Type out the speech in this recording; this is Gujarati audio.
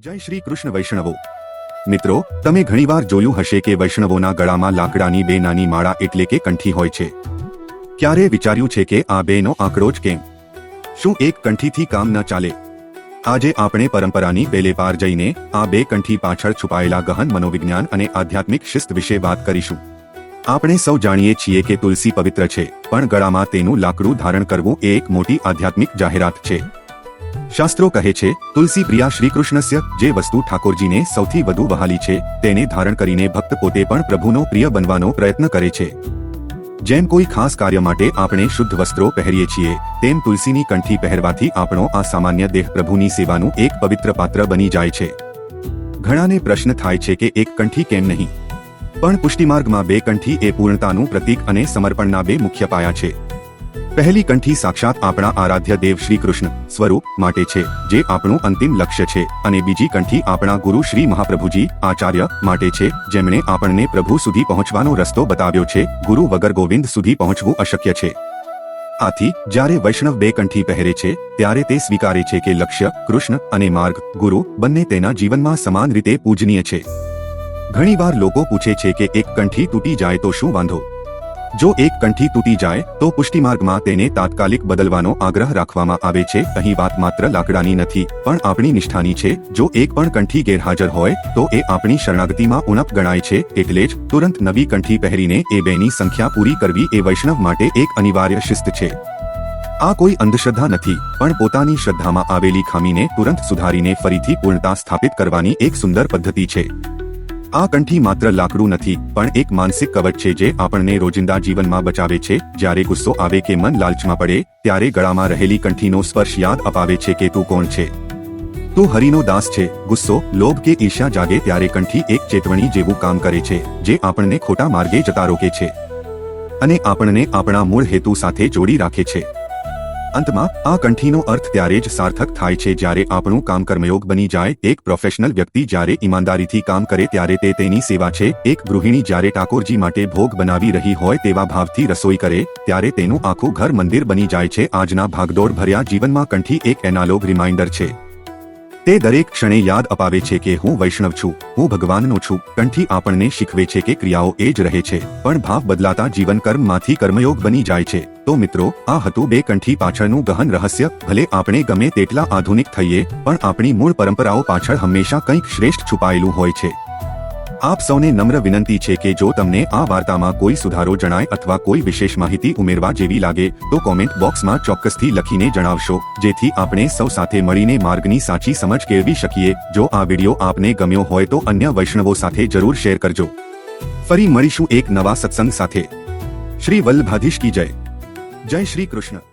જય શ્રી કૃષ્ણ વૈષ્ણવો મિત્રો, તમે ઘણીવાર જોયું હશે કે વૈષ્ણવોના ગળામાં લાકડાની બે નાની માળા એટલે કે કંઠી હોય છે. ક્યારે વિચાર્યું છે કે આ બેનો આંકડો જ કેમ? શું એક કંઠીથી કામ ન ચાલે? આજે આપણે પરંપરાની પેલે પાર જઈને આ બે કંઠી પાછળ છુપાયેલા ગહન મનોવિજ્ઞાન અને આધ્યાત્મિક શિસ્ત વિશે વાત કરીશું. આપણે સૌ જાણીએ છીએ કે તુલસી પવિત્ર છે, પણ ગળામાં તેનું લાકડું ધારણ કરવું એ એક મોટી આધ્યાત્મિક જાહેરાત છે. શાસ્ત્રો કહે છે, તુલસી પ્રિયા શ્રી કૃષ્ણસ્ય, જે વસ્તુ ઠાકોરજીને સૌથી વધુ વહાલી છે તેને ધારણ કરીને ભક્ત પોતે પણ પ્રભુનો પ્રિય બનવાનો પ્રયત્ન કરે છે. જેમ કોઈ ખાસ કાર્ય માટે આપણે શુદ્ધ વસ્ત્રો પહેરીએ છીએ, તેમ તુલસીની કંઠી પહેરવાથી આપણો આ સામાન્ય દેહ પ્રભુની સેવાનું એક પવિત્ર પાત્ર બની જાય છે. ઘણાને પ્રશ્ન થાય છે કે એક કંઠી કેમ નહીં? પણ પુષ્ટિમાર્ગમાં બે કંઠી એ પૂર્ણતાનું પ્રતીક અને સમર્પણના બે મુખ્ય પાયા છે. પહેલી કંઠી સાક્ષાત આપણા આરાધ્ય દેવ શ્રી કૃષ્ણ સ્વરૂપ માટે છે, જે આપણું અંતિમ લક્ષ્ય છે, અને બીજી કંઠી આપણા ગુરુ શ્રી મહાપ્રભુજી આચાર્ય માટે છે, જેમણે આપણને પ્રભુ સુધી પહોંચવાનો રસ્તો બતાવ્યો છે. ગુરુ વગર ગોવિંદ સુધી પહોંચવું અશક્ય છે. આથી જ્યારે વૈષ્ણવ બે કંઠી પહેરે છે, ત્યારે તે સ્વીકારે છે કે લક્ષ્ય કૃષ્ણ અને માર્ગ ગુરુ બંને તેના જીવનમાં સમાન રીતે પૂજનીય છે. ઘણીવાર લોકો પૂછે છે કે એક કંઠી તૂટી જાય તો શું વાંધો? જો એક કંઠી તૂટી જાય તો પુષ્ટિમાર્ગમાં તેને તાત્કાલિક બદલવાનો આગ્રહ રાખવામાં આવે છે. અહીં વાત માત્ર લાકડાની નથી, પણ આપણી નિષ્ઠાની છે. જો એક પણ કંઠી ગેરહાજર હોય તો એ આપણી શરણાગતિમાં ઉણપ ગણાય છે. એટલે જ તુરંત નવી કંઠી પહેરીને એ બેની સંખ્યા પૂરી કરવી એ વૈષ્ણવ માટે એક અનિવાર્ય શિસ્ત છે. આ કોઈ અંધશ્રદ્ધા નથી, પણ પોતાની શ્રદ્ધામાં આવેલી ખામીને તુરંત સુધારીને ફરીથી પૂર્ણતા સ્થાપિત કરવાની એક સુંદર પદ્ધતિ છે. આ કંઠી માત્ર લાકડું નથી, પણ એક માનસિક કવચ છે જે આપણને રોજિંદા જીવનમાં બચાવે છે. જ્યારે ગુસ્સો આવે કે મન લાલચમાં પડે, ત્યારે ગળામાં રહેલી કંઠીનો સ્પર્શ યાદ અપાવે છે કે તું કોણ છે. તું હરિનો દાસ છે. ગુસ્સો, લોભ કે ઈર્ષ્યા જાગે ત્યારે કંઠી એક ચેતવણી જેવું કામ કરે છે, જે આપણને ખોટા માર્ગે જતા રોકે છે અને આપણને આપણા મૂળ હેતુ સાથે જોડી રાખે છે. અંતમાં આ કંઠીનો અર્થ ત્યારે જ સાર્થક થાય છે જ્યારે આપણું કામ કર્મયોગ બની જાય. એક પ્રોફેશનલ વ્યક્તિ જ્યારે ઈમાનદારીથી કામ કરે ત્યારે તે તેની સેવા છે. એક ગૃહિણી જ્યારે ઠાકોરજી માટે ભોગ બનાવી રહી હોય તેવા ભાવથી રસોઈ કરે, ત્યારે તેનું આખું ઘર મંદિર બની જાય છે. આજના ભાગદોડ ભર્યા જીવનમાં કંઠી એક એનાલોગ રિમાઇન્ડર છે. તે દરેક ક્ષણે યાદ અપાવે છે કે હું વૈષ્ણવ છું, હું ભગવાનનો છું. કંઠી આપણને શીખવે છે કે ક્રિયાઓ એ જ રહે છે, પણ ભાવ બદલાતા જીવન કર્મમાંથી કર્મયોગ બની જાય છે. તો મિત્રો, આ હતું બે કંઠી પાછળનું ગહન રહસ્ય. ભલે આપણે ગમે તેટલા આધુનિક થઈએ, પણ આપણી મૂળ પરંપરાઓ પાછળ હંમેશા કંઈક શ્રેષ્ઠ છુપાયેલું હોય છે. આપ સૌને નમ્ર વિનંતી છે કે જો તમને આ વાર્તામાં કોઈ સુધારો જણાય અથવા કોઈ વિશેષ માહિતી ઉમેરવા જેવી લાગે તો કોમેન્ટ બોક્સમાં ચોક્કસથી લખીને જણાવશો, જેથી આપણે સૌ સાથે મળીને માર્ગની સાચી સમજ કેળવી શકીએ. જો આ વિડીયો આપને ગમ્યો હોય તો અન્ય વૈષ્ણવો સાથે જરૂર શેર કરજો. ફરી મળીશું એક નવા સત્સંગ સાથે. શ્રી વલ્લભાધીશ કી જય. જય શ્રી કૃષ્ણ.